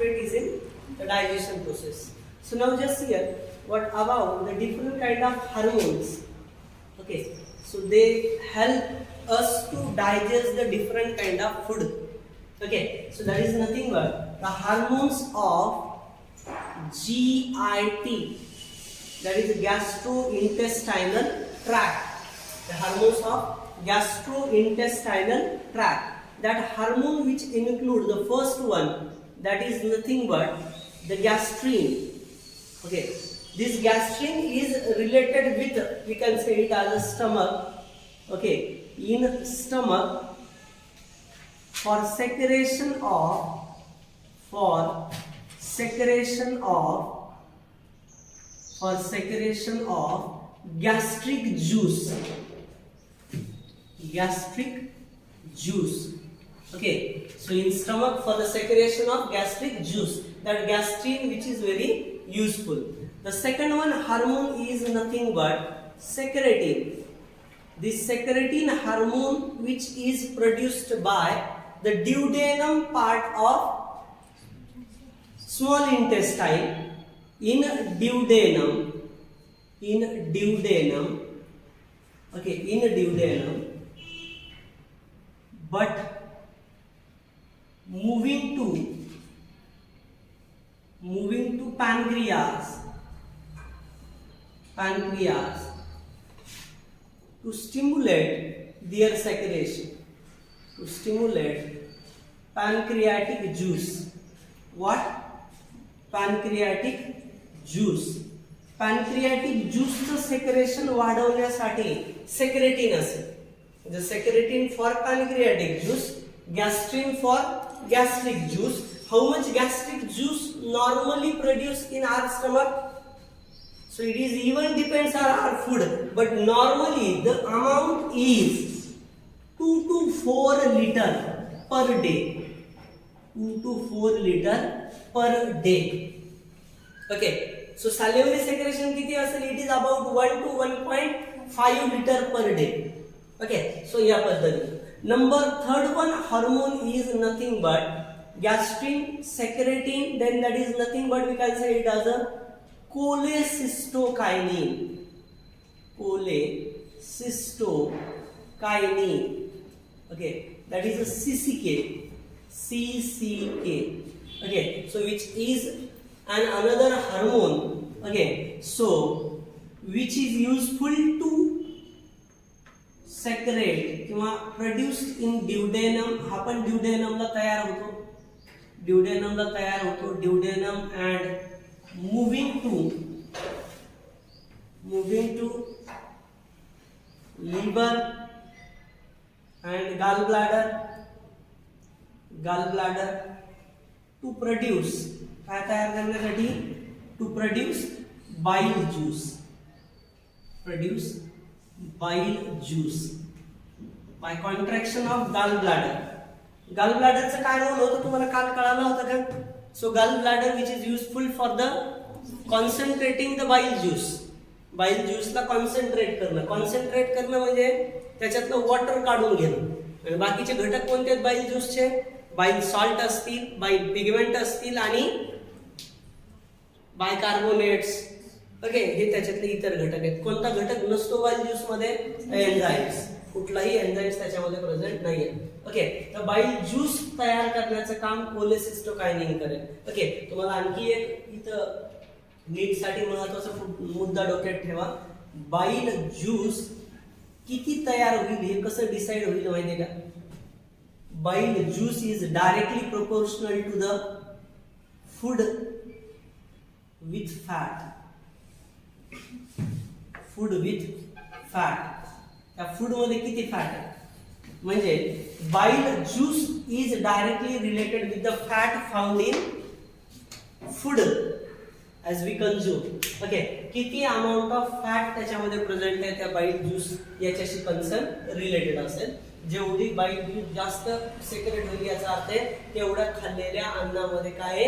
concentrate is in the digestion process. So now just here, what about the different kind of hormones? Okay, so they help us to digest the different kind of food. Okay, so that is nothing but the hormones of GIT, that is gastrointestinal tract. The hormones of gastrointestinal tract. That hormone which include the first one, that is nothing but the gastrin. Okay, this gastrin is related with, we can say it as a stomach. Okay, in stomach for secretion of gastric juice. Okay, so in stomach for the secretion of gastric juice, that gastrin which is very useful. The second one hormone is nothing but secretin. This secretin hormone which is produced by the duodenum part of small intestine. In duodenum, but moving to pancreas to stimulate their secretion, to stimulate pancreatic juice. What? Pancreatic juice. Pancreatic juice secretion वाढवण्यासाठी secretin असेल. The secretin for pancreatic juice, gastrin for gastric juice. How much gastric juice normally produced in our stomach? So it is even depends on our food, but normally the amount is 2 to 4 liter per day. 2 to 4 liter per day. Okay, so salivary secretion किती असेल? It is about 1 to 1.5 liter per day. Okay, so या पद्धतीने. Number third one hormone is nothing but gastrin, secretin, then that is nothing but we can say it as a cholecystokinin. Okay, that is a CCK. Okay, so which is another hormone. Okay, so which is useful to secrete किंवा produced in duodenum. हा पण duodenum ला तयार होतो. Duodenum and moving to liver and gallbladder to produce काय तयार करण्यासाठी? To produce bile juice by contraction of gallbladder. Gallbladderचं काय रोल होतं तुम्हाला काल कळालं होतं का? So gallbladder which is useful for the concentrating the bile juice. Bile juice ला concentrate करणं म्हणजे त्याच्यातलं वॉटर काढून घेणं. आणि बाकीचे घटक कोणते आहेत बाईल ज्यूसचे? बाईल सॉल्ट असतील, बाईल पिगमेंट असतील आणि बायकार्बोनेट्स. ओके, हे त्याच्यातले इतर घटक आहेत. कोणता घटक नसतो बाईल ज्यूस मध्ये? एन्झाईम्स. कुठलाही एन्झाईम्स त्याच्यामध्ये प्रेझेंट नाहीये. ओके, तर बाईल ज्यूस तयार करण्याचं काम कोलेसिस्टोकायनिन करेल. ओके, तुम्हाला आणखी एक इथं नीट साठी महत्त्वाचा मुद्दा डोक्यात ठेवा. बाईल ज्यूस किती तयार होईल हे कसं डिसाइड होईल माहिती आहे का? Bile juice is directly proportional to the food with fat. त्या फूड मध्ये किती फॅट आहे? म्हणजे bile juice is directly related with the fat found in food as we consume. Okay, किती अमाउंट ऑफ फॅट त्याच्यामध्ये प्रेझेंट आहे त्या बाईल ज्यूस याच्याशी कन्सर्न रिलेटेड असेल. जेवढी बाईल ज्यूस जास्त सेक्रेट होईल याचा अर्थ आहे तेवढ्या खाल्लेल्या अन्नामध्ये काय आहे?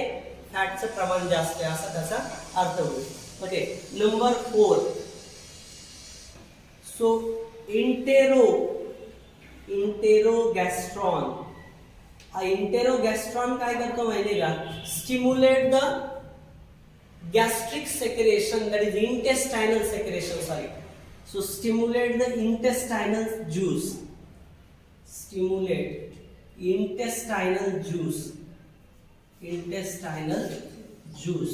फॅटचं प्रमाण जास्त आहे असा त्याचा अर्थ होईल. Okay, number 4. So enterogastrone enterogastrone काय करतो माहितीये का, stimulate the gastric secretion, that is intestinal secretion, sorry. So stimulate the intestinal juice, stimulate intestinal juice.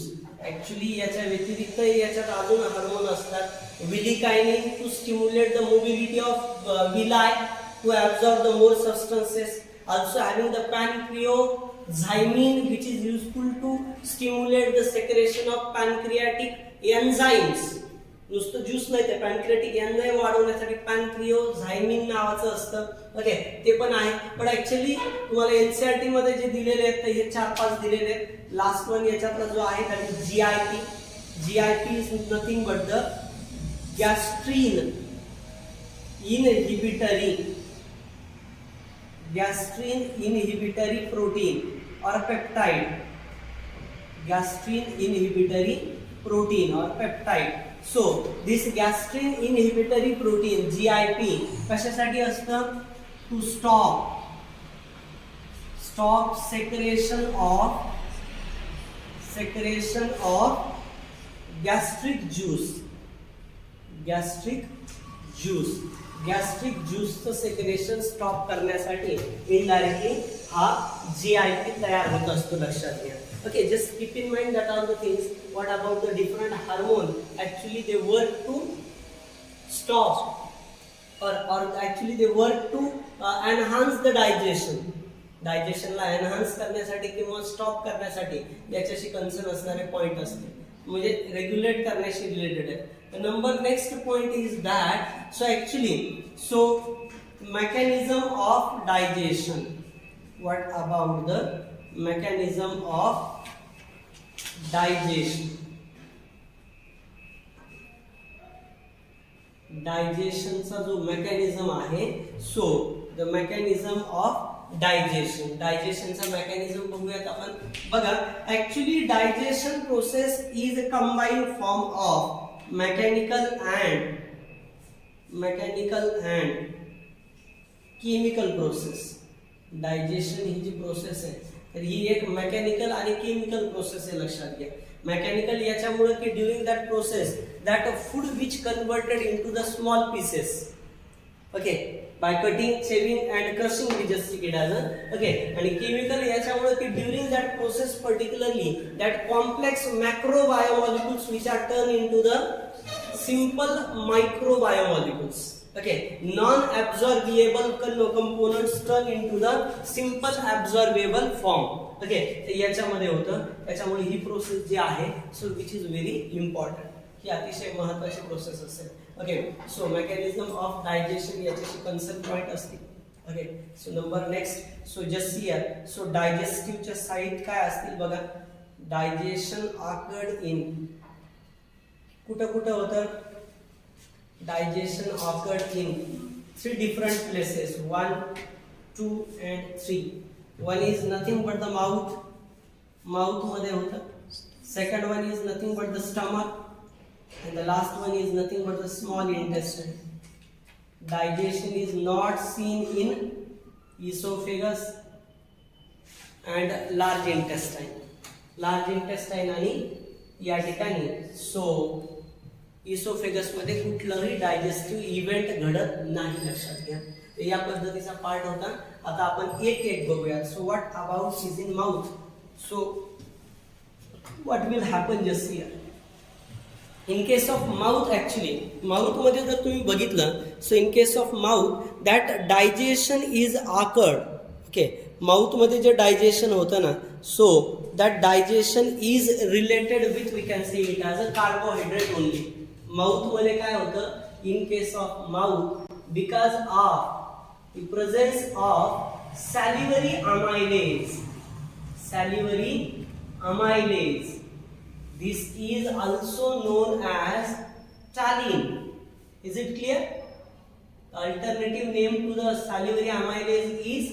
Actually याच्या व्यतिरिक्त याच्यात अजून हार्मोन असतात, villikinin to stimulate the mobility of villi to absorb the more substances, also having the pancreozymin which is useful to stimulate the secretion of pancreatic enzymes. नुसतं juice नाही, ते pancreatic enzyme वाढवण्यासाठी पॅनक्रिओझायमिन नावाचं असतं. ओके, ते पण आहे. पण ऍक्च्युली तुम्हाला एनसीईआरटी मध्ये जे दिलेले आहेत ते हे 4-5 दिलेले आहेत. लास्ट वन याच्यातला जो आहे त्यात GIP. GIP is nothing but the gastrin inhibitory protein or peptide. Gastrin inhibitory protein or peptide. So this gastrin inhibitory protein GIP कशासाठी असतं, to stop secretion of gastric ज्यूसचं सेक्रेशन स्टॉप करण्यासाठी indirectly हा GIP तयार होत असतो, लक्षात घ्या. Okay, just keep in mind that all the things. What about the different hormone? Actually, they work to stop, or actually they work to enhance the digestion. Digestionला enhance करण्यासाठी किंवा stop करण्यासाठी याच्याशी कन्सर्न असणारे पॉइंट असते, म्हणजे regulate करण्याशी related आहे. Number next point is that, so actually mechanism of digestion. What about the mechanism of digestion? डायजेशनचा जो मेकॅनिझम आहे, सो द मेकॅनिझम ऑफ डायजेशनचा मेकॅनिझम बघूयात आपण. बघा, actually digestion process is a combined form of mechanical and chemical process. Digestion ही जी process आहे तर ही एक मेकॅनिकल आणि केमिकल प्रोसेस आहे, लक्षात घ्या. मेकॅनिकल याच्यामुळे की during that process that food which converted into the small pieces, okay, by cutting, shaving and crushing we just see it as a, okay. आणि केमिकल याच्यामुळे की during that process particularly that complex macrobiomolecules which are turn into the simple microbiomolecules, okay, non-absorbable components turn into the simple absorbable form. okay, तर याच्यामध्ये होतं, त्याच्यामुळे ही process जी आहे, so which is very important, ही अतिशय महत्त्वाची प्रोसेस असेल. Okay, so mechanism of digestion याच्याशी कन्सर्न पॉइंट असतील. Okay, so number next, so just here, so डायजेस्टिव्हच्या साईट काय असतील बघा. डायजेशन ऑकर्ड इन, कुठं कुठं होतं, digestion occurred in 3 different places, 1, 2 and 3. One is nothing but the mouth मध्ये होतं. Second one is nothing but the stomach, and the last one is nothing but the small intestine. Digestion is not seen in esophagus and large intestine आणि या ठिकाणी, so oesophagus मध्ये कुठलाही digestive event घडत नाही, लक्षात घ्या. या पद्धतीचा पार्ट होता. आता आपण एक एक बघूया. So what about is in mouth. So what will happen just here. In case of mouth, actually mouth मध्ये जर तुम्ही बघितलं, so in case of mouth that digestion is occurred. Okay, mouth मध्ये जे डायजेशन होतं ना, so that digestion is related with, we can say it as a carbohydrate only. Mouth मध्ये काय होतं, in case of mouth, because of the presence of सॅलिव्हरी amylase, this is also known as taurine. Is it clear? The alternative name to the salivary amylase is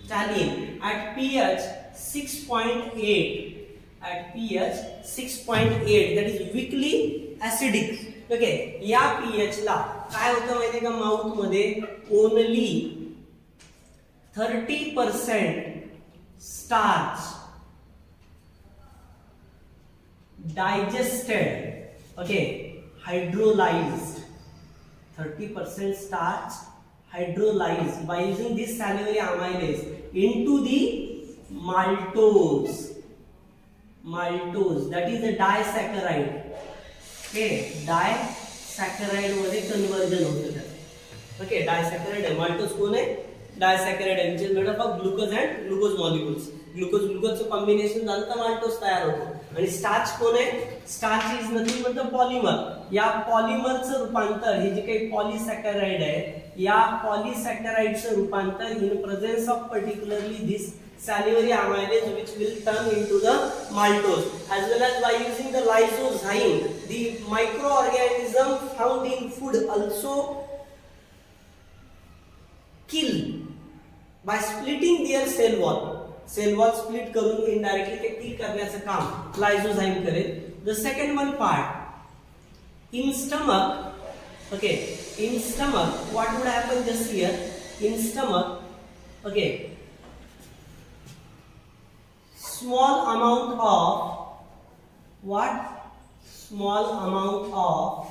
taurine. At pH 6.8, that is weakly acidic. Okay, या pH ला काय होतं माहितीये का, mouth मध्ये only 30% starch digested, okay, hydrolyzed, 30% starch hydrolyzed by using this salivary amylase into the maltose, that is a disaccharide, okay, disaccharide मध्ये conversion होतं त्यात, okay, disaccharide आहे, maltose कोण आहे, disaccharide आहे, which is made up of glucose and glucose molecules, ग्लुकोजचं combination झालं तर माल्टोज तयार होतो. आणि स्टार्च कोण आहे, starch is nothing but the polymer, या पॉलिमरचं रूपांतर, हे जे काही पॉलिसॅकराइड आहे, या पॉलिसॅकराइडचं रूपांतर in presence of particularly this salivary amylase which will turn into the maltose, as well as by using the lysozyme, the microorganism found in food also kill by splitting their cell wall split करून indirectly ते kill करण्याचं काम lysozyme करेल. The second one part in stomach, okay, in stomach what would happen just here, in stomach, okay, small amount of what, small amount of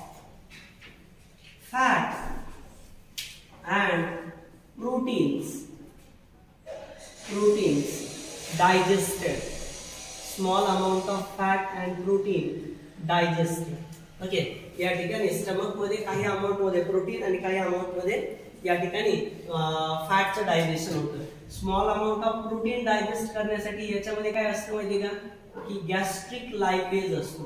fat and proteins digested, small amount of fat and protein digested, okay. या ठिकाणी stomach मध्ये काही amount मध्ये protein आणि काही amount मध्ये या ठिकाणी फॅटचं डायजेशन होतं. Small amount of protein digest करण्यासाठी याच्यामध्ये काय असतं माहिती का, की गॅस्ट्रिक लायपेज असतो,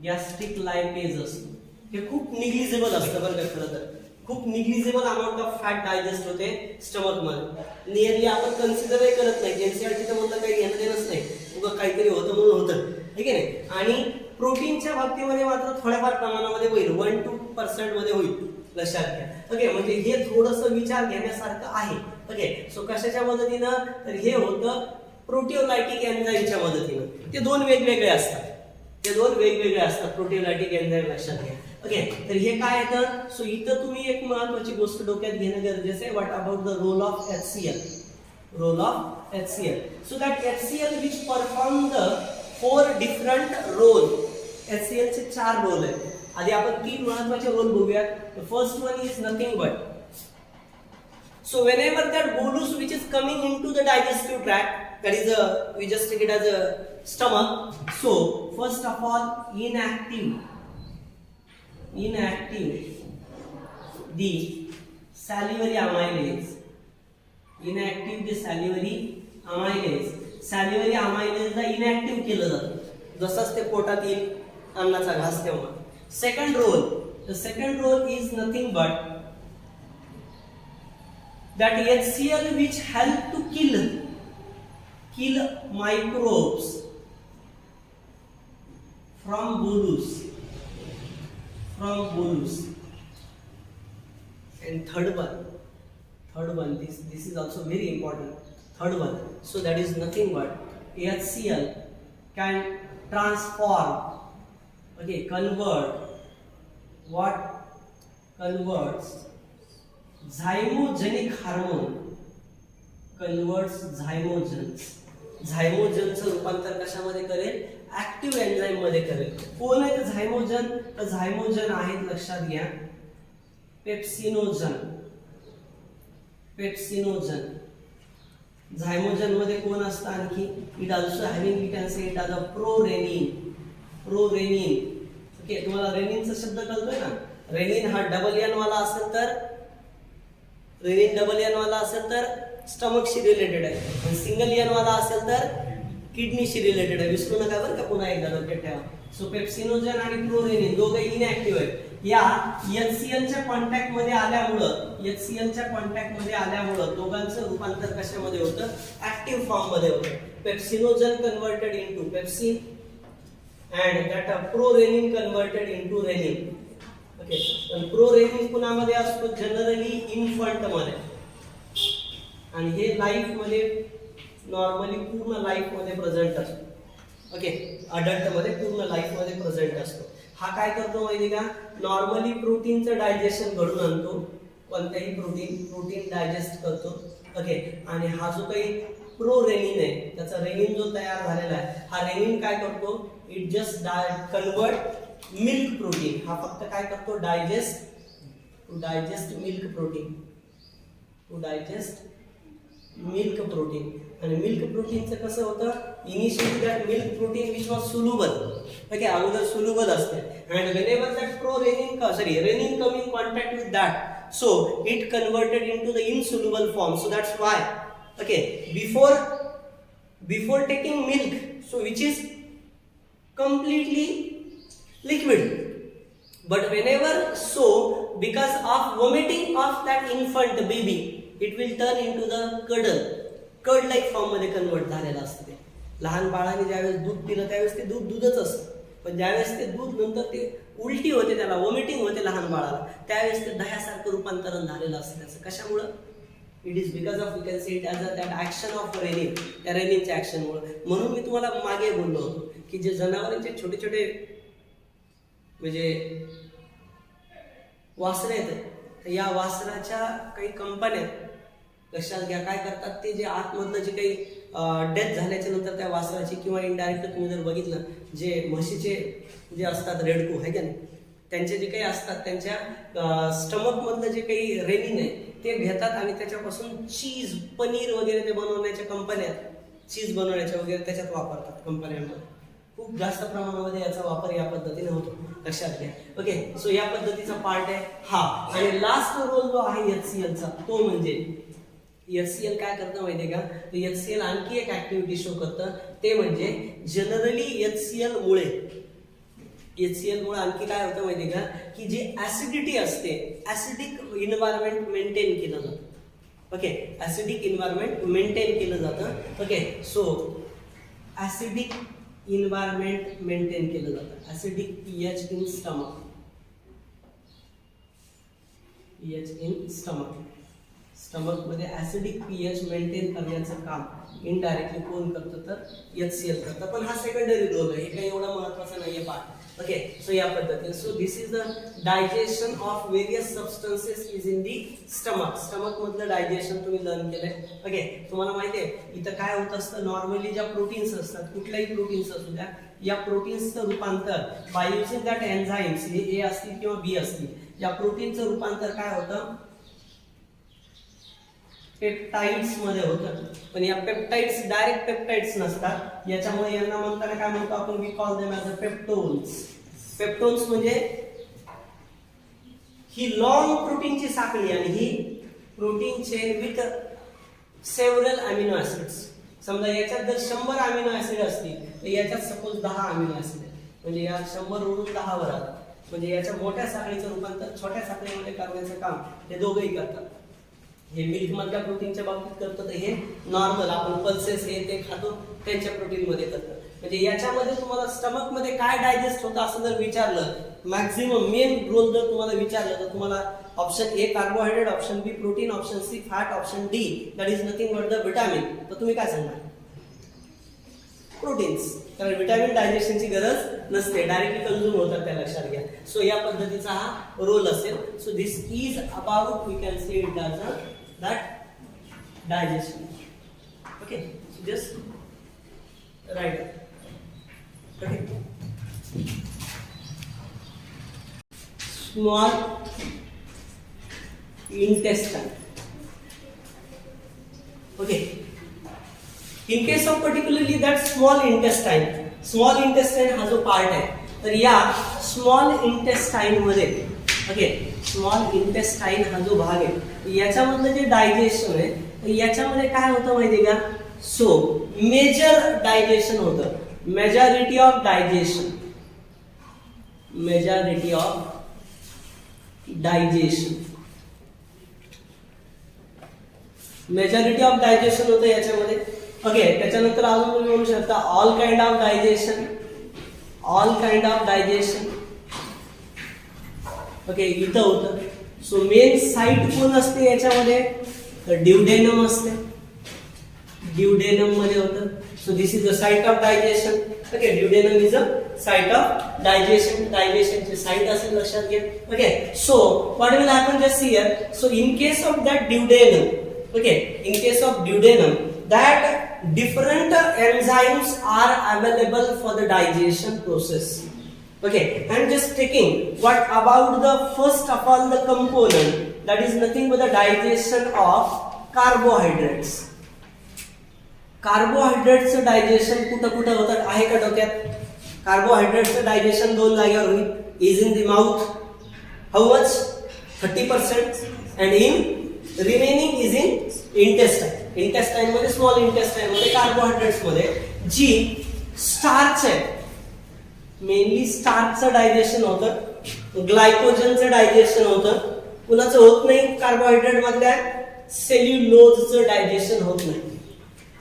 गॅस्ट्रिक लायपेज असतो. हे खूप निग्लिजिबल असतं बरं का, खरं तर खूप negligible amount of fat digest होते स्टमक मध्ये, नियरली आपण कन्सिडरही करत नाही, एनसीईआरटी तर म्हणलं काही घेणं देणंच नाही, उगा काहीतरी होतं म्हणून होतं, ठीक आहे नाही. आणि प्रोटीनच्या बाबतीमध्ये मात्र थोड्याफार प्रमाणामध्ये होईल, 1-2% मध्ये होईल, लक्षात घ्या, ओके. म्हणजे हे थोडंसं विचार घेण्यासारखं आहे, ओके. सो कशाच्या मदतीनं, तर हे होतं प्रोटिओलायटिक एन्झाईमच्या मदतीनं. ते दोन वेगवेगळे असतात, प्रोटिओलायटिक एन्झाईम, लक्षात घ्या, ओके. तर हे काय येतं, सो इथं तुम्ही एक महत्त्वाची गोष्ट डोक्यात घेणं गरजेचं आहे. What about the role of HCl, so that HCl which perform the 4 different role, HCl चे 4 रोल आहेत. आधी आपण 3 महत्त्वाचे रोल बघूया. The first one is nothing but, so whenever that bolus which is coming into the digestive tract, that is we just take it as a stomach, so first of all inactive the salivary amylase, salivary amylase ला inactive केलं जातं जसंच ते पोटात येईल अन्नाचा घास तेव्हा. Second role, the second role is nothing but that HCl which help to kill microbes from bolus. And third one, this is also very important. Third one, so that is nothing but HCl can transform, okay, converts zymogens रूपांतर कशामध्ये करेल, active enzyme मध्ये करेल. कोण आहे झायमोजन, तर झायमोजन आहेत, लक्षात घ्या, पेप्सिनोजन. झायमोजन मध्ये कोण असतं आणखी, it also having, we can say it as a prorenin. Okay, तुम्हाला रेनिनचा शब्द कळतोय ना, रेनिन हा डबल एन वाला असेल तर स्टमकशी रिलेटेड आहे, आणि सिंगल एन वाला असेल तर किडनीशी रिलेटेड आहे. विसरू नका बरं का, पुन्हा एकदा लक्षात ठेवा. सो पेप्सिनोजन आणि प्रोरेनिन दोघे इनॅक्टिव्ह आहेत. या HCl च्या कॉन्टॅक्ट मध्ये आल्यामुळं दोघांचं रूपांतर कशामध्ये होतं, ऍक्टिव्ह फॉर्म मध्ये होतं. Pepsinogen converted into pepsin and that prorenin converted into renin. Okay, पण प्रोरेनिन कुणामध्ये असतो, जनरली इन्फंट मध्ये, आणि हे लाईफ मध्ये नॉर्मली पूर्ण लाईफ मध्ये प्रेझेंट असतो. ओके, अडल्ट मध्ये पूर्ण लाईफ मध्ये प्रेझेंट असतो. हा काय करतो माहिती का, नॉर्मली प्रोटीनचं डायजेशन घडून आणतो, कोणत्याही प्रोटीन डायजेस्ट करतो. ओके, आणि हा जो काही प्रोरेनिन आहे, त्याचा रेनिन जो तयार झालेला आहे, हा रेनिन काय करतो, it just convert milk protein, हा फक्त काय करतो, digest milk protein, to digest milk protein. आणि मिल्क प्रोटीनचं कसं होतं, initially that milk protein which was soluble, okay, अगोदर सोल्युबल असते, and whenever that rennin come in contact with that, so it converted into the insoluble form, so that's why, okay, before taking milk, so which is completely liquid, but whenever, so because of vomiting of that infant baby, it will turn into the curd like form मध्ये convert झालेलं असतं. ते लहान बाळाने ज्यावेळेस दूध पिलं त्यावेळेस ते दूधच असतं, पण ज्यावेळेस ते दूध नंतर ते उलटी होते, त्याला वॉमिटिंग होते लहान बाळाला, त्यावेळेस ते दह्यासारखं रूपांतरण झालेलं असतं त्याचं. कशामुळं, it is because of, you can say it as that action of rennin, त्या रेनिनच्या ॲक्शनमुळे. म्हणून मी तुम्हाला मागे बोललो होतो की जे जनावरांचे छोटे छोटे म्हणजे वासरे आहेत, या वासराच्या काही कंपन्या लक्षात घ्या काय करतात, ते जे आतमधलं जे काही डेथ झाल्याच्या नंतर त्या वासराची, किंवा इनडायरेक्ट तुम्ही जर बघितलं जे म्हशीचे जे असतात रेडकू आहे का नाही, त्यांचे जे काही असतात त्यांच्या स्टमक मधलं जे काही रेनिन आहे ते घेतात आणि त्याच्यापासून चीज, पनीर वगैरे ते बनवण्याच्या कंपन्या, चीज बनवण्याच्या वगैरे त्याच्यात वापरतात कंपन्यांमध्ये. खूप जास्त प्रमाणामध्ये याचा वापर या पद्धतीने होतो, लक्षात घ्या. ओके, सो या पद्धतीचा पार्ट आहे हा. आणि लास्ट रोल जो आहे HCl चा, तो म्हणजे HCl काय करतं माहितीये का, HCl आणखी एक ऍक्टिव्हिटी शो करतं, ते म्हणजे जनरली HCl मुळे आणखी काय होतं माहितीये का, की जी ऍसिडिटी असते, ऍसिडिक इन्व्हायरमेंट मेंटेन केलं जातं. ओके, ऍसिडिक इन्व्हायरमेंट मेंटेन केलं जातं. Okay, so acidic environment maintain केलं जातं, acidic pH in stomach, pH in stomach, stomach मध्ये ऍसिडिक pH मेंटेन करण्याचं काम इनडायरेक्टली कोण करतं, तर HCl करतं. पण हा सेकंडरी रोल आहे, हे काही एवढा महत्त्वाचा नाहीये पार्ट. ओके, सो या पद्धतीने, so this is the digestion of various substances is in the stomach. Stomach मधलं डायजेशन तुम्ही लर्न केलंय. ओके, तुम्हाला माहिती आहे इथं काय होत असतं, नॉर्मली ज्या प्रोटीन्स असतात, कुठल्याही प्रोटीन्स असू द्या, या प्रोटीन्सचं रूपांतर बाय युजिंग दॅट एन्झाइम्स, हे ए असतील किंवा बी असतील, या प्रोटीनचं रूपांतर काय होतं, पेप्टाइड्स मध्ये होतं. पण या पेप्टाइड्स डायरेक्ट पेप्टाइड्स नसतात, याच्यामुळे यांना म्हणताना काय म्हणतो आपण, we call them as a peptones. Peptones म्हणजे ही लॉंग प्रोटीनची साखळी, आणि ही protein chain with several amino acids. समजा याच्यात जर 100 अमिनो ऍसिड असतील, तर याच्यात सपोज 10 अमिनो ऍसिड आहे, म्हणजे या 100 वरून 10 वर आलं, म्हणजे याच्या मोठ्या साखळीचं रूपांतर छोट्या साखळीमध्ये करण्याचं काम हे दोघंही करतात. हे मिल्क मधल्या प्रोटीनच्या बाबतीत करतात, हे नॉर्मल आपण पल्सेस हे ते खातो त्यांच्या प्रोटीन मध्ये करतात. म्हणजे याच्यामध्ये तुम्हाला स्टमक मध्ये काय डायजेस्ट होतं असं जर विचारलं, मॅक्झिमम मेन रोल जर तुम्हाला विचारलं, तर तुम्हाला option A carbohydrate, option B protein, option C fat, option D that is nothing but the vitamin. तर तुम्ही काय सांगणार, प्रोटीन्स, कारण विटामिन डायजेशनची गरज नसते, डायरेक्टली कन्झ्युम होतात, त्या लक्षात घ्या. सो या पद्धतीचा हा रोल असेल. So this is about, we can say it as a that digestion. Okay, so just write it. Okay, small intestine. Okay, in case of particularly that small intestine हा जो पार्ट आहे, तर या small intestine मध्ये, okay, small intestine हा जो भाग आहे, याच्यामधलं जे डायजेशन आहे, याच्यामध्ये काय होतं माहितीये का, सो मेजर डायजेशन होतं, मेजॉरिटी ऑफ डायजेशन होतं याच्यामध्ये. ओके, त्याच्यानंतर अजून तुम्ही म्हणू शकता all kind of digestion. Okay, इथं होतं. सो मेन साइट कोण असते याच्यामध्ये, तर ड्युडेनम असते, ड्युडेनम मध्ये होतं. So this is the site of digestion. Okay, duodenum is a site of digestion, डायजेशनची साइट असेल, लक्षात घ्या. Okay, so what will happen just here, so in case of that duodenum, okay, in case of duodenum, that different enzymes are available for the digestion process. Okay, I'm just taking what about the first of all the component that is nothing but the digestion of carbohydrates. कार्बोहायड्रेटचं digestion कुठं कुठं होतं आहे का डोक्यात? कार्बोहायड्रेटचं digestion दोन जागेवर होईल. Is in the mouth. How much? 30%. And in remaining is in intestine. Intestine मध्ये, स्मॉल इंटेस्टाइन मध्ये कार्बोहायड्रेट्स मध्ये जी स्टार्च आहे, मेनली स्टार्चचं डायजेशन होतं, ग्लायकोजनचं डायजेशन होतं. कुणाचं होत नाही कार्बोहायड्रेट मधल्या? सेल्युलोजचं डायजेशन होत नाही.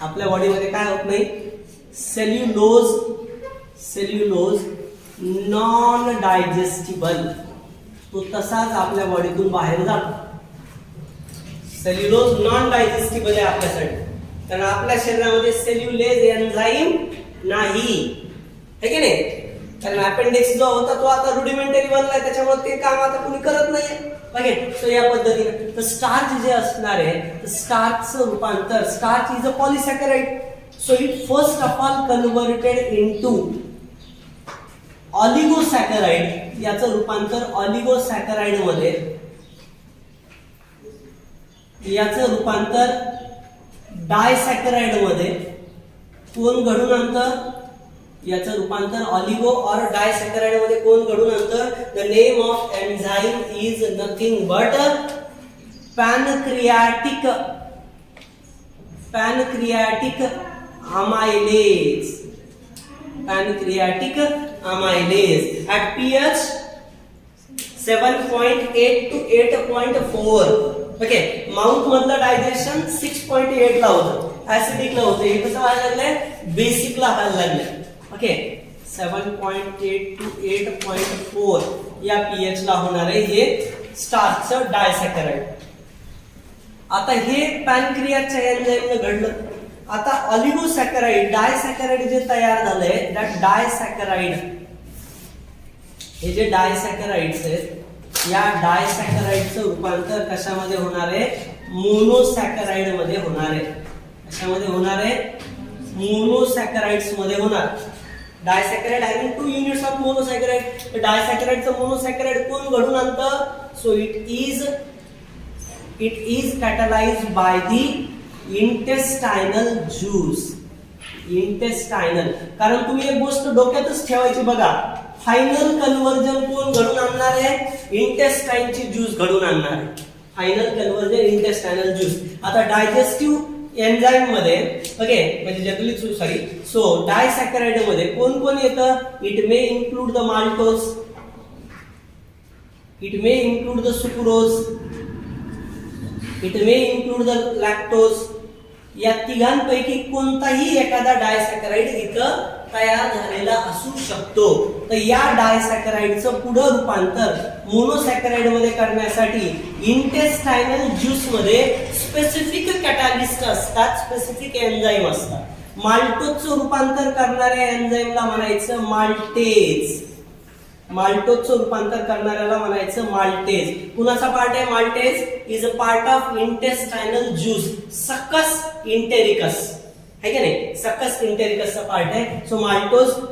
आपल्या बॉडीमध्ये काय होत नाही? सेल्युलोज नॉन डायजेस्टिबल, तो तसाच आपल्या बॉडीतून बाहेर जातो. सेल्युलोज नॉन डायजेस्टिबल आहे आपल्यासाठी, कारण आपल्या शरीरामध्ये सेल्युलेज एन्झाईम नाही, है की नाही? कारण अपेंडिक्स जो होता तो आता रुडिमेंटरी बनलाय, त्याच्यामुळे ते काम आता कुणी करत नाहीये. ओके, सो या पद्धतीने तर स्टार्च जे असणार आहे, तर स्टार्चचं रूपांतर, starch is a polysaccharide, so it first of all converted into oligosaccharide. याचं रूपांतर ऑलिगोसॅकराइड मध्ये, याचं रूपांतर डायसॅकराइड मध्ये कोण घडून आणतं? याचं रूपांतर ऑलिगो और डायसॅकराइड मध्ये कोण घडून आणतं? The name of enzyme is nothing but pancreatic amylase. Pancreatic amylase at pH 7.8 to 8.4. Okay, mouth मधलं डायजेशन 6.8 ला होतं, ऍसिडिक ला होतं. हे कसं व्हायला लागलंय? बेसिक ला व्हायला लागलंय. ओके, 7.8 to 8.4 या pH ला होणार आहे हे स्टार्चचं डायसॅकराइड. आता हे पॅनक्रियाच्या एन्झाईमने घडलं. आता ऑलिगोसॅकराइड, डायसॅकराइड जे तयार झालंय, दॅट डायसॅकराइड, हे जे डायसॅकराइड्स आहेत, या डायसॅकराइडचं रूपांतर कशामध्ये होणार आहे? मोनोसॅकराइड मध्ये होणार आहे. कशामध्ये होणार आहे? मोनोसॅकराइड्स मध्ये होणार. Disaccharide having 2 units of monosaccharide. डायसॅकराइडचं मोनोसॅकराइड कोण घडून आणतं? So it is catalysed by the intestinal juice. Intestinal, कारण तुम्ही एक गोष्ट डोक्यातच ठेवायची बघा, फायनल कन्व्हर्जन कोण घडून आणणार आहे? इंटेस्टाइनची ज्यूस घडून आणणार आहे. Final conversion intestinal juice. आता डायजेस्टिव्ह एन्झाईम मध्ये, ओके, म्हणजे जनरली सॉरी, सो डायसॅकराइड मध्ये कोण कोण येतं? It may include the maltose, it may include the sucrose, it may include the lactose. या तिघांपैकी कोणताही एखादा डायसॅकराइड इथं तयार झालेला असू शकतो. तर या डायसॅकराइडचं पुढं रूपांतर मोनोसॅकराइड मध्ये करण्यासाठी इंटेस्टाइनल ज्यूस मध्ये स्पेसिफिक कॅटॅलिस्ट असतात, स्पेसिफिक एन्झाईम असतात. माल्टोजचं रूपांतर करणाऱ्या एन्झाईमला म्हणायचं माल्टेज. माल्टोजचं रूपांतर करणाऱ्याला म्हणायचं माल्टेज. कुणाचा पार्ट आहे maltase? Is a part of intestinal juice, succus entericus, है की नाही? सक्कस इंटेरिकसचा पार्ट आहे. सो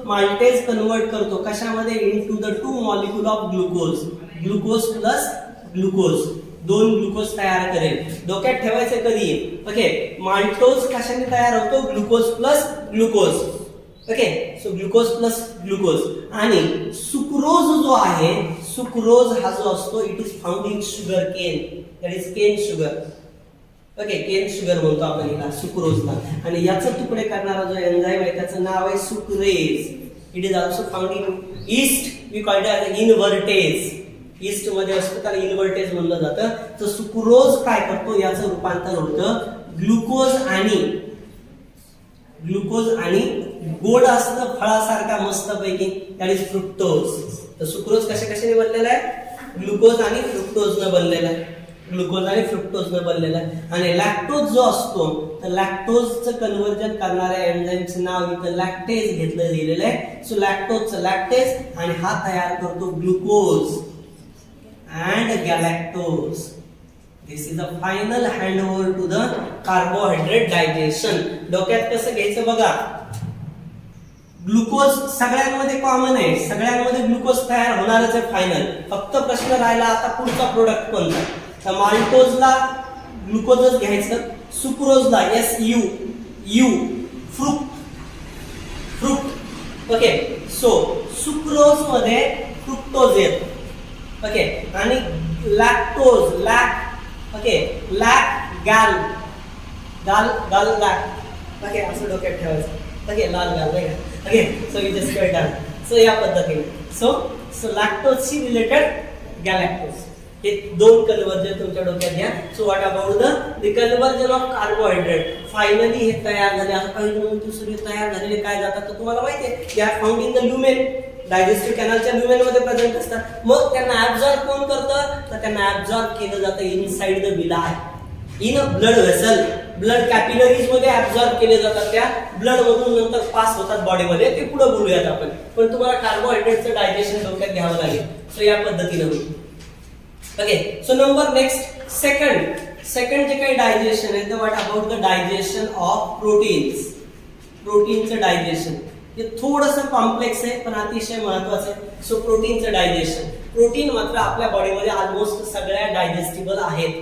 माल्टेज कन्वर्ट करतो कशामध्ये? Into the 2 molecule of glucose. Glucose plus glucose, 2 glucose तयार करेल. डोक्यात ठेवायचं कधी? ओके, माल्टोज कशाने तयार होतो? Glucose plus glucose. Okay, so glucose plus glucose. आणि सुक्रोज जो आहे, सुक्रोज हा जो असतो, it is found in sugar cane, that is cane sugar. Okay, cane sugar म्हणतो आपण याला, सुक्रोजला. आणि याचं तुकडे करणारा जो एन्झाईम आहे त्याचं नाव आहे sucrase. It is also found in yeast, we call it as invertase. Yeast मध्ये असतो त्याला इनव्हर्टेज म्हणलं जातं. तर सुक्रोज काय करतो? याचं रूपांतर होतं ग्लुकोज आणि गोड असतं फळासारखा मस्त पैकी, दॅट इज फ्रुक्टोज. तर सुक्रोज कशाने बनलेला आहे? ग्लुकोज आणि फ्रुक्टोजनं बनलेला आहे. ग्लुकोज आणि फ्रुक्टोजनं बनलेला आहे. आणि लॅक्टोज जो असतो, तर लॅक्टोजचं कन्व्हर्जन करणाऱ्या एन्झाईमचं नाव इथं लॅक्टेज घेतलं गेलेलं आहे. सो लॅक्टोजचं लॅक्टेज, आणि हा तयार करतो glucose and galactose. This is a final handover to the carbohydrate digestion. डोक्यात कसं घ्यायचं बघा, ग्लुकोज सगळ्यांमध्ये कॉमन आहे, सगळ्यांमध्ये ग्लुकोज तयार होणारच आहे फायनल. फक्त प्रश्न राहिला आता पुढचा प्रोडक्ट कोणता. तर माल्टोजला ग्लुकोजच घ्यायचं, सुक्रोजला SU fruit okay. So sucrose मध्ये फ्रुक्टोज येत ओके, आणि लॅक्टोज ओके, गाल ओके, असं डोक्यात ठेवायचं ओके, लाल गाल नाही का okay. So you just write down. So या पद्धतीने सो लॅक्टोजशी रिलेटेड गॅलॅक्टोज, हे दोन कन्वर्जन तुमच्या डोक्यात घ्या. So what about the conversion of carbohydrate. Finally हे तयार झाले. आता काही दुसरे तयार झालेले काय जातात तर तुम्हाला माहिती आहे, they are found in the lumen, digestive कॅनलच्या ल्युमेन मध्ये प्रेझेंट असतात. मग त्यांना ऍब्झॉर्ब कोण करतं तर त्यांना ऍब्झॉर्ब केलं जातं inside the विलाय, in a blood vessel. Blood capillaries मध्ये ऍब्झॉर्ब केले जातात, त्या ब्लड मधून नंतर पास होतात बॉडीमध्ये. ते पुढे बोलूयात आपण, पण तुम्हाला कार्बोहायड्रेटचं डायजेशन डोक्यात घ्यावं लागेल. सो या पद्धतीने होईल okay. So number next second जे काही डायजेशन आहे, what about the digestion of proteins. प्रोटीनचं डायजेशन हे थोडंसं कॉम्प्लेक्स आहे पण अतिशय महत्वाचं आहे. So प्रोटीनचं digestion. प्रोटीन मात्र आपल्या बॉडीमध्ये ऑलमोस्ट सगळ्या डायजेस्टिबल आहेत.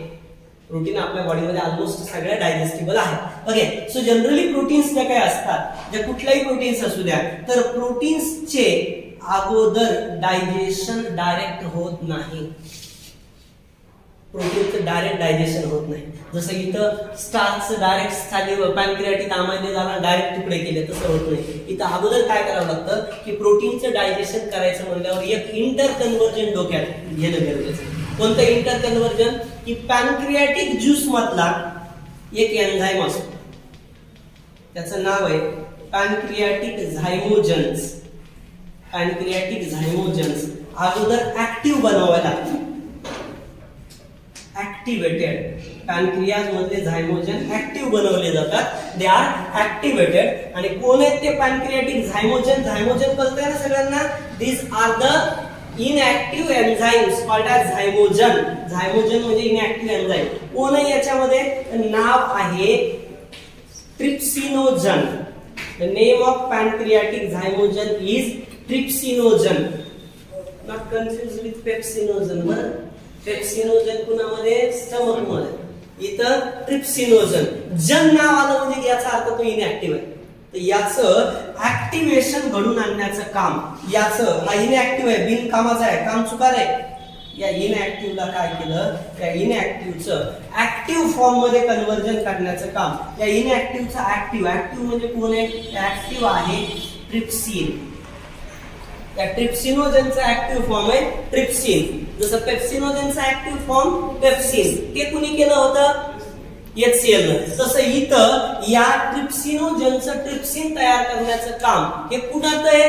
प्रोटीन आपल्या बॉडीमध्ये ऑलमोस्ट सगळ्या डायजेस्टिबल आहेत ओके. सो जनरली प्रोटीन्स ज्या काही असतात, ज्या कुठल्याही प्रोटीन्स असू द्या, तर प्रोटीन्सचे अगोदर डायजेशन डायरेक्ट होत नाही. प्रोटीनचं डायरेक्ट डायजेशन होत नाही. जसं इथं स्टार्चचं डायरेक्ट पॅनक्रियाटिक आमायने जाणार डायरेक्ट तुकडे केले, तसं होत नाही. इथं अगोदर काय करावं लागतं की प्रोटीनचं डायजेशन करायचं म्हणल्यावर एक इंटर कन्वर्जन डोक्यात घेणं गरजेचं आहे. कोणतं इंटर कन्वर्जन की पॅनक्रियाटिक ज्यूस मधला एक एन्झाईम असतो, त्याचं नाव आहे पॅनक्रियाटिक झायमोजन्स. पॅनक्रियाटिक झायमोजन्स अगोदर ऍक्टिव्ह बनवावं लागतं. ऍक्टिव्हेटेड पॅनक्रियाज मधले झायमोजन ऍक्टिव्ह बनवले जातात, दे आर ऍक्टिव्हेटेड. आणि कोण आहेत ते पॅनक्रियाटिक झायमोजन कळतंय ना सगळ्यांना. This are the inactive enzymes called as zymogen. Zymogen म्हणजे इनएक्टिव्ह एन्झाइम. कोण आहे याच्यामध्ये, नाव आहे trypsinogen. The name of pancreatic zymogen is trypsinogen. Not confuse with pepsinogen. बरं, पेप्सिनोजन कुणामध्ये, स्टमक मध्ये. इथं ट्रिप्सिनोजन. जन नाव आलं म्हणजे याचा अर्थ तो इनएक्टिव्ह आहे. तर याचं ऍक्टिव्हेशन घडून आणण्याचं काम, याचं हा इनएक्टिव्ह आहे, बिनकामाचा आहे, काम चुकार आहे. या इनएक्टिव्हला काय केलं, त्या इनएक्टिव्हचं ऍक्टिव्ह फॉर्म मध्ये कन्वर्जन करण्याचं काम. या इनएक्टिव्हचं ऍक्टिव्ह म्हणजे कोण आहे, ऍक्टिव्ह आहे ट्रिप्सिन. या ट्रिप्सिनोजनचा ऍक्टिव्ह फॉर्म आहे ट्रिप्सिन. जसं पेप्सिनोजनचा ऍक्टिव्ह फॉर्म पेप्सिन, ते कुणी केलं होतं, HCl. तसं इथं या ट्रिप्सिनोजनचं ट्रिप्सिन तयार करण्याचं काम हे कुणाचं आहे,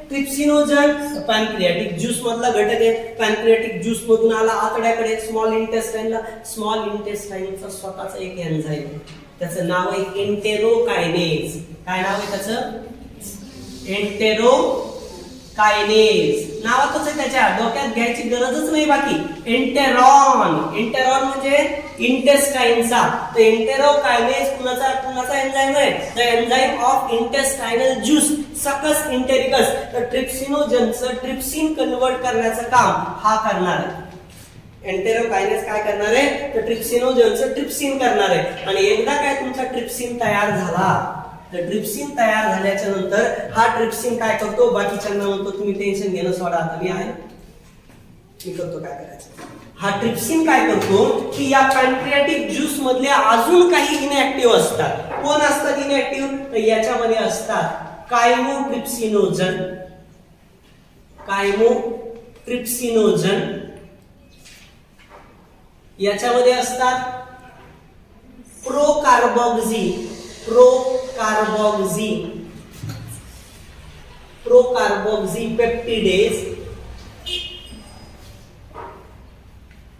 ट्रिप्सिनोजन पॅनक्रियाटिक ज्यूस मधला घटक आहे. पॅनक्रियाटिक ज्यूस मधून आला आतड्याकडे, स्मॉल इंटेस्टाइनला. स्मॉल इंटेस्टाइनचा स्वतःचं एक एन्झाईम आहे, त्याचं नाव आहे एंटेरोकायनेज. काय नाव आहे त्याचं, एंटेरोकायनेज. नावातच आहे, त्याच्या डोक्यात घ्यायची गरजच नाही बाकी. एंटेरॉन म्हणजे इंटेस्टाइनचा. तर एंटेरोकायनेज कुणाचा एन्झाईम आहे, the enzyme of intestinal juice सकस इंटेरिकस. तर ट्रिप्सिनोजनचं ट्रिप्सिन कन्वर्ट करण्याचं काम हा करणार आहे. एंटेरोकायनेज काय करणार आहे, तर ट्रिप्सिनोजनचं ट्रिप्सिन करणार आहे. आणि एकदा काय तुमचा ट्रिप्सिन तयार झाला, तर ट्रिप्सिन तयार झाल्याच्या नंतर हा ट्रिप्सिन काय करतो, बाकीच्यांना म्हणतो तुम्ही टेन्शन घेणं सोडा, आता मी आहे, मी करतो काय करायचं. हा ट्रिप्सिन काय करतो की या पॅनक्रियाटिक ज्यूस मधले अजून काही इनएक्टिव्ह असतात. कोण असतात इनएक्टिव्ह, तर याच्यामध्ये असतात कायमोट्रिप्सिनोजन. याच्यामध्ये असतात प्रोकार्बोक्सी पेप्टिडेज.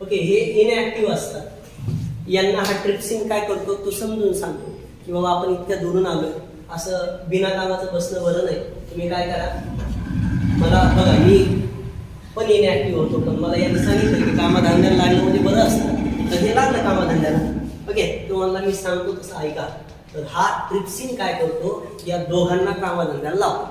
ओके, हे इनएक्टिव्ह असतात. यांना हा ट्रिप्सिन काय करतो तो समजून सांगतो की बाबा आपण इतक्या दुरून आलोय, असं बिना कामाचं बसणं बरं नाही. तुम्ही काय करा, मला बघा मी पण इनएक्टिव्ह होतो, पण मला यांनी सांगितलं की कामाधंद्याला लागणं म्हणजे बरं असतं. तर हे लागलं कामधंद्याला. ओके, तुम्हाला मी सांगतो तसं ऐका. तर हा ट्रिप्सिन काय करतो, या दोघांना कामधंद्याला लावतो.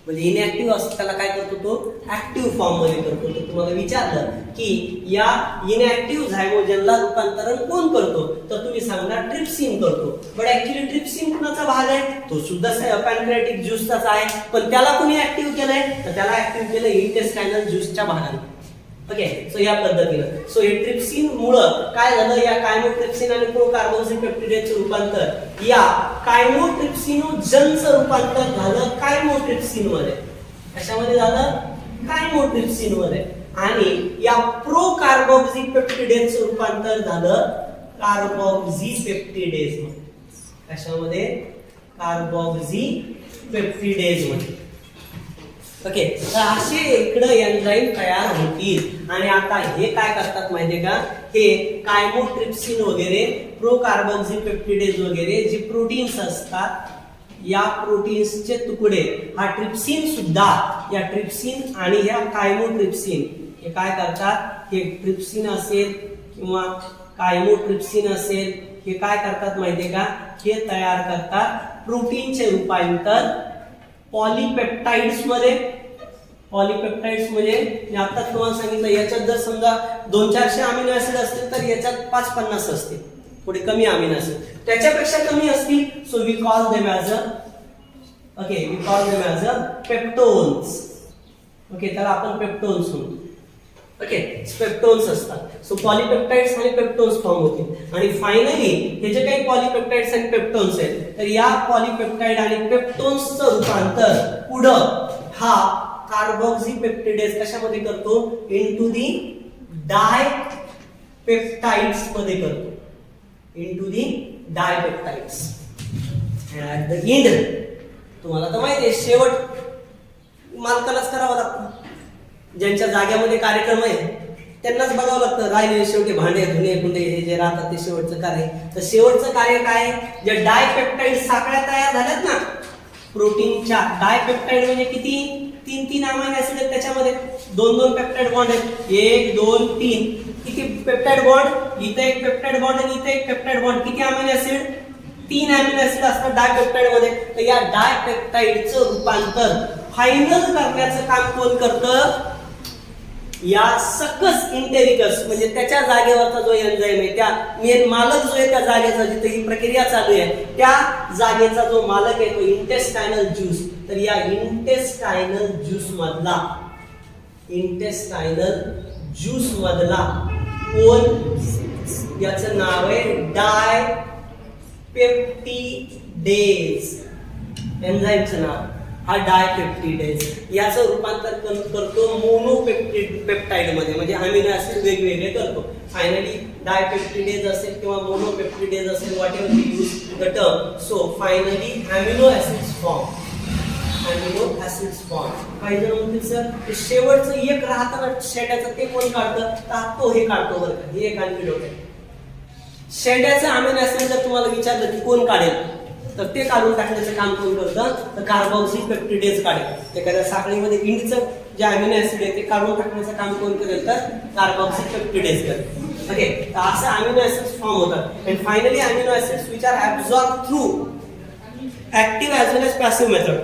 म्हणजे इनॅक्टिव्ह असतो त्याला काय करतो, तो ऍक्टिव्ह फॉर्म मध्ये करतो. तर तुम्हाला विचारलं की या इनॅक्टिव्ह झायगोजनला रूपांतरण कोण करतो, तर तुम्ही सांगणार ट्रिप्सिन करतो. पण ऍक्च्युअली ट्रिप्सिन कुणाचा भाग आहे, तो सुद्धा पॅनक्रियाटिक ज्यूसचाच आहे. पण त्याला कोणी ऍक्टिव्ह केलंय, तर त्याला ऍक्टिव्ह केलं इंटेस्टायनल ज्यूसच्या भागाने. ओके, सो या पद्धतीनं सो हे ट्रिप्सिन मुळे काय झालं, या कायमोट्रिप्सिन आणि प्रोकार्बोक्सिपेप्टिडेजचं रूपांतर या कायमोट्रिप्सिनोजनचं रूपांतर झालं कायमोट्रिप्सिन मध्ये. कशामध्ये झालं, कायमोट्रिप्सिन मध्ये. आणि या प्रोकार्बोक्सिपेप्टिडेजचं रूपांतर झालं कार्बोक्सिपेप्टिडेज मध्ये. कशामध्ये, कार्बोक्सिपेप्टिडेज मध्ये. ओके, तर असे इकडे एन्झाईम तयार होतील. आणि आता हे काय करतात माहितीये का, हे कायमोट्रिप्सिन वगैरे प्रोकार्बोक्सिपेप्टिडेज वगैरे जे प्रोटीन्स असतात, या प्रोटीन्सचे तुकडे हा ट्रिप्सिन सुद्धा, या ट्रिप्सिन आणि ह्या कायमोट्रिप्सिन हे काय करतात, हे ट्रिप्सिन असेल किंवा कायमोट्रिप्सिन असेल, हे काय करतात माहितीये का, हे तयार करतात प्रोटीनचे रूपांतर पॉलीपेप्टाइड्स मध्ये. पॉलीपेप्टाइड्स म्हणजे मी आता तुम्हाला सांगितलं, याच्यात जर समजा 200-400 अमिनो ऍसिड असतील तर याच्यात 550 असतील, थोडे कमी अमिनो ऍसिड, त्याच्यापेक्षा कमी असतील. So we call them as a peptones. Okay, तर आपण पेप्टोन्स म्हणतो. ओके, पेप्टोन्स असतात. सो पॉलीपेप्टाइड्स आणि पेप्टोन्स फॉर्म होतील. आणि फायनली हे जे काही पॉलीपेप्टाइड्स आणि पेप्टोन्स आहेत, तर या पॉलीपेप्टाइड आणि पेप्टोन्सचं रूपांतर पुढं हा कार्बोक्सिपेप्टिडेज कशामध्ये करतो, इनटू दी डायपेप्टाइड्स मध्ये करतो. Into the dipeptides. At the end तुम्हाला तर माहिती आहे, शेवट मालकालाच करावा लागतो. ज्यांच्या जाग्यामध्ये कार्यक्रम आहे त्यांनाच बघावं लागतं. राहिले शेवटी भांडे धुणे कुंडे हे जे राहतात ते शेवटचं कार्य. तर शेवटचं कार्य काय, जे डायपेप्टाइड साखळ्या तयार झाल्यात ना प्रोटीनच्या, डायपेप्टाइड म्हणजे किती, 3 अमायनो ऍसिड आहेत त्याच्यामध्ये, 2 पेप्टाइड बॉन्ड आहेत, 1 2 3. किती पेप्टाइड बॉन्ड, इथे एक पेप्टाइड बॉन्ड आणि इथे एक पेप्टाइड बॉन्ड. किती अमायनो ऍसिड, 3 अमिनो ऍसिड असतात डायपेप्टाइड मध्ये. तर या डायपेप्टाइडचं रूपांतर फायनल करण्याचं काम कोण करतं, या सकस इंटेरिकस म्हणजे त्याच्या जागेवरचा जो एन्झाईम आहे, त्या मेन मालक जो आहे त्या जागेचा, जिथे ही प्रक्रिया चालू आहे त्या जागेचा जो मालक आहे तो इंटेस्टायनल ज्यूस. तर या इंटेस्टायनल ज्यूस मधला कोण, याचं नाव आहे डायपेप्टिडेज. एन्झाईमचं नाव हा डायपेप्टिडेज. याचं रूपांतर करतो मोनोपेप्टाइड मध्ये, म्हणजे अमिनो ऍसिड वेगवेगळे करतो. फायनली डायपेप्टिडेज असेल किंवा मोनोपेप्टिडेज असेल, whatever we use the term. So finally amino acids form. काही जण म्हणतील सर ते शेवटचं एक राहतं ना शेंड्याचं, ते कोण काढतं, तर तो हे काढतो बरं का. हे एक अँटिडोट आहे. शेंड्याचं अमिनो ऍसिड जर तुम्हाला विचारलं की कोण काढेल, तर ते काढून टाकण्याचं काम कोण करतं, तर कार्बोक्सिपेप्टिडेज काढेल. एखाद्या साखळीमध्ये इंडचं जे अमिनो ऍसिड आहे ते काढून टाकण्याचं काम कोण करेल, तर कार्बोक्सिपेप्टिडेज करेल. ओके, तर असं अमिनो ऍसिड्स फॉर्म होतात. And finally amino acids which are absorb through active as well as passive method.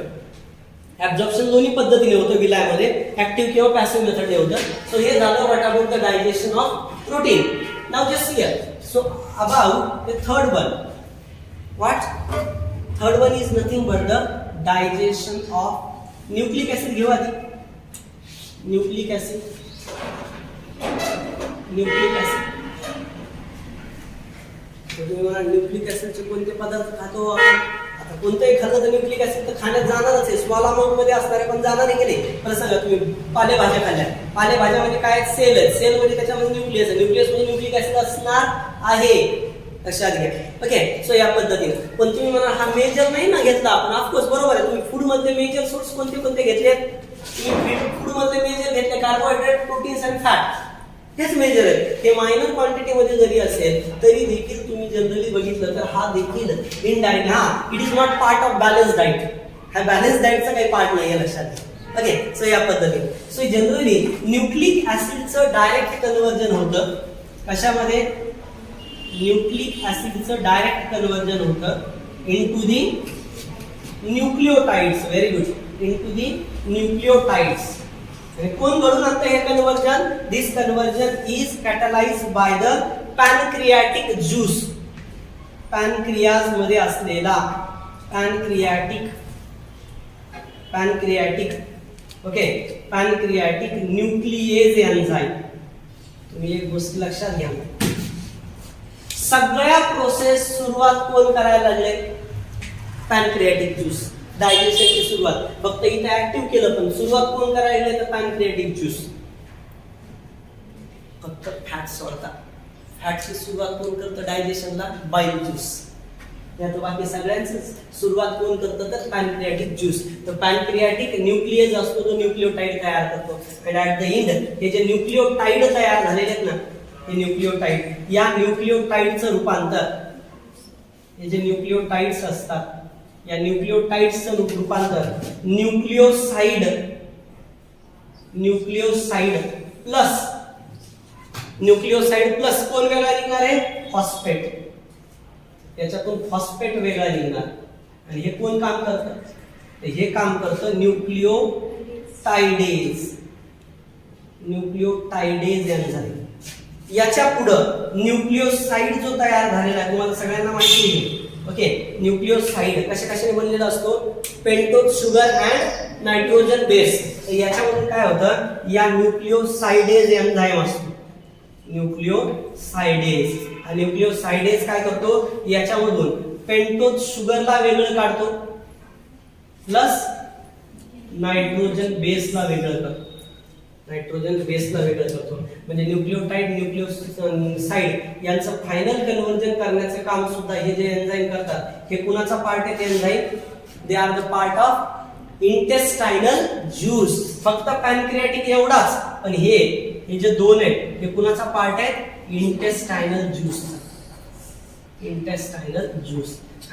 Absorption दोन्ही पद्धतीने होतं विलायमध्ये, ऍक्टिव्ह किंवा पॅसिव्ह मेथडने होतं. सो हे झालं what about the digestion of protein. Now just here, so about the third one. What? Third one is nothing but the digestion of nucleic acid. घेऊ आधी nucleic acid. तुम्ही म्हणा न्यूक्लिक ऍसिडचे कोणते पदार्थ खातो आपण, आता कोणतंही खाल्लं तर न्यूक्लिक ऍसिड तर खाण्यात जाणारच आहे, स्मॉल अमाऊंट मध्ये असणारे पण जाणार आहे की नाही. मला सांगा, तुम्ही पालेभाज्या खाल्ल्या, पालेभाज्यामध्ये काय सेल आहे, सेल म्हणजे त्याच्यामध्ये न्यूक्लियस आहे, न्यूक्लियस म्हणजे न्यूक्लिक ऍसिड असणार आहे. लक्षात घ्या. ओके, सो या पद्धतीने. पण तुम्ही म्हणा हा मेजर नाही ना घेतला आपण, ऑफकोर्स बरोबर आहे. तुम्ही फूड मधले मेजर सोर्स कोणते घेतलेत, तुम्ही फूड मधले मेजर घेतले, कार्बोहायड्रेट, प्रोटीन्स आणि फॅट, हेच मेजर आहे. हे मायनर क्वांटिटी मध्ये जरी असेल तरी देखील तुम्ही जनरली बघितलं तर हा देखील इनडायरेक्ट, हा it is not part of balance diet. हा बॅलन्स डाएटचा काही पार्ट नाही आहे, लक्षात घ्या. ओके, सो या पद्धतीने. सो जनरली न्यूक्लिक ऍसिडचं डायरेक्ट कन्व्हर्जन होतं कशामध्ये, न्यूक्लिक ऍसिडचं डायरेक्ट कन्वर्जन होतं into the nucleotides. Very good. Into the nucleotides. आणि कोण घडून आणतं हे conversion? This conversion is catalyse by the pancreatic juice. Pancreas मध्ये असलेला pancreatic okay pancreatic nuclease enzyme. तुम्ही एक गोष्ट लक्षात घ्या, सगळ्या प्रोसेस सुरुवात कोण करायला लागले? Pancreatic juice. डायजेशनची सुरुवात फक्त इथे ऍक्टिव्ह केलं, पण सुरुवात कोण करायला लागले? तर पॅनक्रियाटिक ज्यूस. फक्त फॅट सोडतात. फॅटची सुरुवात कोण करतं डायजेशनला? बाईल ज्यूस. यात बाकी सगळ्यांची सुरुवात कोण करतं? तर पॅनक्रियाटिक ज्यूस. तर पॅनक्रियाटिक न्यूक्लियस असतो तो न्यूक्लिओटाइड तयार करतो. अँड ऍट द एंड हे जे न्यूक्लिओटाइड तयार झालेले आहेत ना, हे न्यूक्लिओटाइड, या न्यूक्लिओटाइडचं रूपांतर, हे जे न्यूक्लिओटाइड्स असतात या न्यूक्लिओटाइड्सचं रूपांतर न्यूक्लिओसाइड प्लस कोण वेगळा निघणार आहे? फॉस्फेट. याच्यातून फॉस्फेट वेगळा निघणार. आणि हे कोण काम करतं? हे काम करतं न्यूक्लिओटाइडेज एन्झाइम. याच्या पुढं न्यूक्लिओसाइड जो तयार झालेला आहे तुम्हाला सगळ्यांना माहिती आहे. ओके, न्यूक्लिओसाइड कशाने बनलेला असतो? Pentose sugar and nitrogen base. तर याच्यामध्ये काय होतं? या न्यूक्लिओसाइडेज एन्झाइम असतो. न्यूक्लिओसाइडेज काय करतो? याच्यामधून पेंटोज शुगरला वेगळं काढतो प्लस नायट्रोजन बेसला वेगळं करतो. म्हणजे न्यूक्लिओटाइड न्यूक्लिओसाइड यांचं फायनल कन्वर्जन करण्याचं काम सुद्धा हे जे एन्झाइम करतात, हे कुणाचा पार्ट आहे? ते enzyme they are the part of intestinal juice. फक्त पॅनक्रियाटिक एवढाच, पण हे जे दोन आहेत हे कुणाचा पार्ट आहे? Intestinal juice.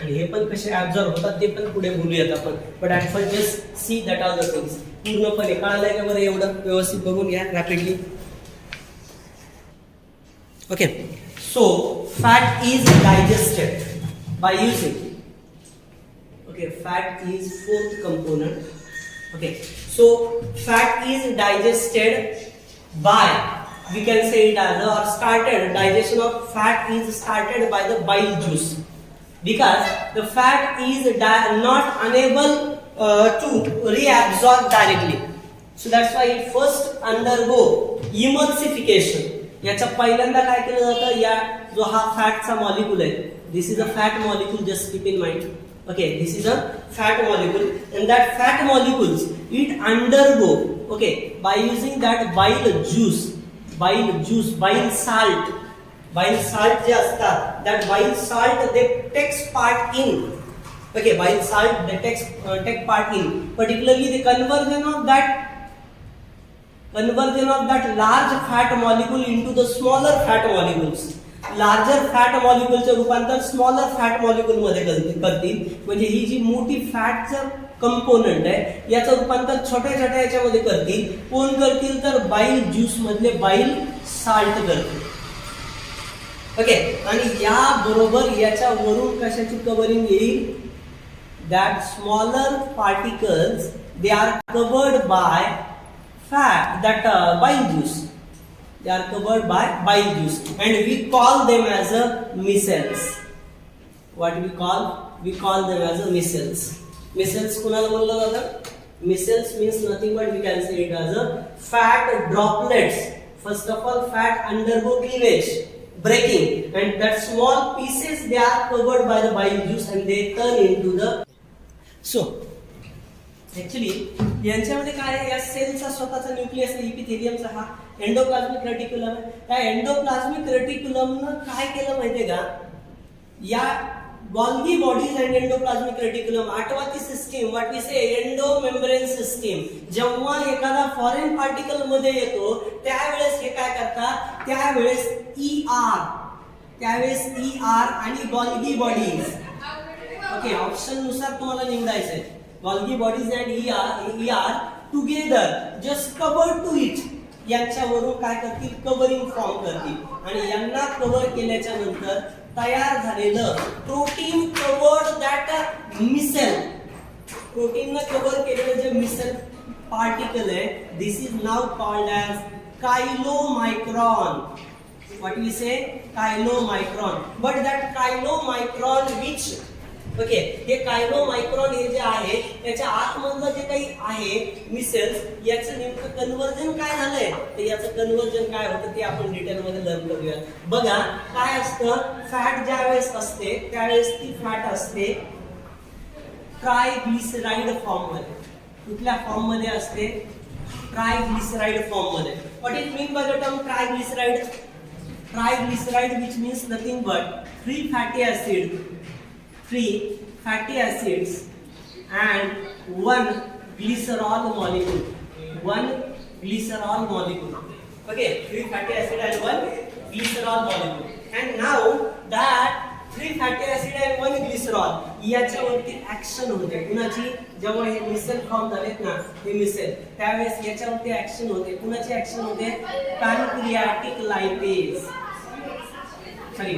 आणि हे पण कसे ऍब्झॉर्ब होतात ते पण पुढे बोलूयात आपण. But at first just see that are the things. पूर्णपणे कळालंय का बरं? एवढं व्यवस्थित बघून घ्या rapidly. Okay, so fat is digested by using. Okay, fat is fourth component. Okay, so fat is digested by, we can say it as or started, digestion of fat is started by the bile juice, because the fat is not unable to reabsorb directly, so that's why it first undergo emulsification. याच्या पहिल्यांदा काय केलं जातं? या जो हा फॅटचा molecule आहे, this is a fat molecule, just keep in mind. Okay, this is a fat molecule, and that fat molecules it undergo, okay, by using that bile salt जे असतात, that bile salt they takes part in, okay, bile salt they take part in particularly the conversion of that large fat molecule into the smaller fat molecules. Larger fat मॉलिक्यूलचं रूपांतर smaller fat molecule मध्ये करतील. म्हणजे ही जी मोठी फॅटचं component आहे याचं रूपांतर छोट्या छोट्या याच्यामध्ये करतील. कोण करतील? तर बाईल ज्यूस मधले बाईल साल्ट करतील. ओके, आणि या बरोबर याच्या वरून कशाची कव्हरिंग येईल? That smaller particles they are covered bye fat, that बाईल juice. They are covered by bile juice, and we call them as a micelles. What we call? We call them as a micelles. Micelles कुणाला बोललं जातं? Micelles means nothing but we can say it as a fat droplets. First of all, fat undergo cleavage, breaking, and that small pieces they are covered by the bile juice and they turn into the. So, actually यांच्यामध्ये काय आहे? या सेलचा स्वतःचा nucleus इपिथेलियमचा हा endoplasmic reticulum आहे. त्या endoplasmic रेटिक्युलमनं काय केलं माहितीये का? या Golgi bodies and endoplasmic reticulum, आठवा ती system, what we say endomembrane system. जेव्हा एखादा फॉरेन पार्टिकल मध्ये येतो त्यावेळेस हे काय करतात? त्यावेळेस ER आणि गॉल्गी बॉडीज. ओके, ऑप्शन नुसार तुम्हाला निवडायचं आहे. Golgi bodies and ER together just covered to it. यांच्यावरून काय करतील, कव्हरिंग फॉर्म करतील आणि यांना कव्हर केल्याच्या नंतर तयार झालेलं protein covered that micelle, protein cover केलेलं जे मिसेल पार्टिकल आहे, this is now called as chylomicron. What we say? Chylomicron. But that chylomicron which okay, हे कायलोमायक्रॉन हे जे आहे त्याच्या आतमधलं जे काही आहे मिसेल्स, याचं नेमकं कन्वर्जन काय झालंय, तर याचं कन्वर्जन काय होतं ते आपण डिटेल मध्ये लर्न करूया. बघा काय असतं, फॅट ज्या वेळेस असते त्यावेळेस ती फॅट असते ट्रायग्लिसराइड फॉर्म मध्ये. कुठल्या फॉर्म मध्ये असते, ट्रायग्लिसराइड फॉर्म मध्ये. What is mean by the term ट्रायग्लिसराइड? ट्रायग्लिसराइड which means nothing but three fatty acids and one glycerol molecule. One glycerol molecule. Okay, three fatty acid and one glycerol molecule. And now that three fatty acid and one glycerol याच्यावरती action होते. कुणाची? जेव्हा हे micelle form झालेत ना, हे micelle, त्यावेळेस याच्यावरती ऍक्शन होते. कुणाची ऍक्शन होते? पॅनक्रियाटिक लायपेज. सॉरी,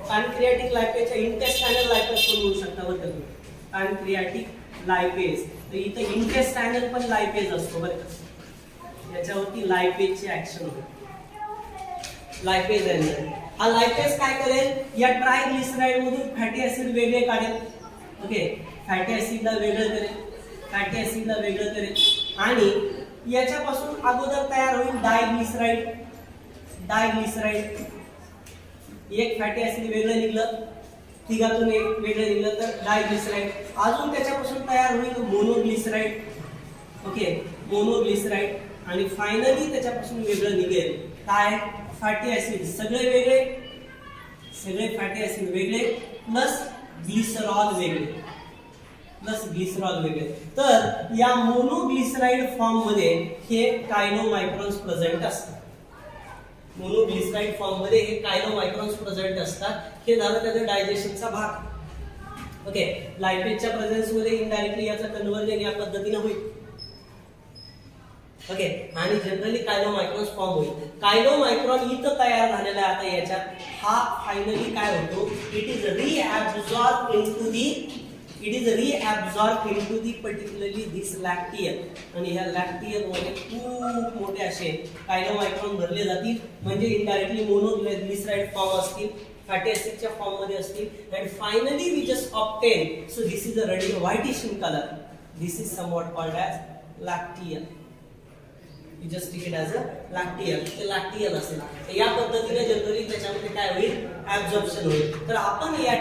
पॅनक्रियाटिक लायपेजच्या इंटेस्टायनल लायपेज पण होऊ शकता बरं का. पॅनक्रियाटिक लायपेज, तर इथं इंटेस्टायनल पण लायपेज असतो बरं का. याच्यावरती लायपेजची ऍक्शन होते. लायपेज एन्झाइम, हा लायपेज काय करेल, या ट्रायग्लिसराइड मधून फॅटी ऍसिड वेगळे काढेल. ओके, फॅटी ऍसिडला वेगळं करेल, फॅटी ऍसिडला वेगळं करेल आणि याच्यापासून अगोदर तयार होईल डायग्लिसराइड. डायग्लिसराइड, एक फॅटी ऍसिड वेगळं निघलं, तिघातून एक वेगळं निघलं तर डायग्लिसराइड. अजून त्याच्यापासून तयार होईल मोनोग्लिसराइड. ओके, मोनोग्लिसराइड आणि फायनली त्याच्यापासून वेगळं निघेल काय, फॅटी ऍसिड. सगळे वेगळे, सगळे फॅटी ऍसिड वेगळे प्लस ग्लिसरॉल वेगळे, प्लस ग्लिसरॉल वेगळे. तर या मोनोग्लिसराइड फॉर्म मध्ये हे कायलोमायक्रॉन्स प्रेझेंट असतात. मोनोग्लिसराइड फॉर्म मध्ये हे कायलोमायक्रॉन्स प्रेझेंट असतात. हे झालं त्याचा डायजेशनचा भाग. ओके, लायपेजच्या प्रेझेन्स मध्ये इनडायरेक्टली याचं कन्व्हर्जन या पद्धतीने होईल. ओके, आणि जनरली कायलोमायक्रॉन्स फॉर्म होईल. कायलोमायक्रॉन इथं तयार झालेला आहे आता याच्यात, हा फायनली काय होतो, it is reabsorb into the particularly this lacteal. आणि ह्या लॅक्टियल मध्ये खूप मोठे असे कायलोमायक्रॉन भरले जातील, म्हणजे इनडायरेक्टली मोनोग्लिसराइड फॉर्म असतील, फॅटी ऍसिडच्या फॉर्म मध्ये असतील. And finally we just obtain, so this is a ready whitish in colour, this is somewhat called as lacteal. You just take it as a lacteal. ते लॅक्टियल असेल. या पद्धतीने generally त्याच्यामध्ये काय होईल, ऍब्झॉर्प्शन होईल. तर आपण या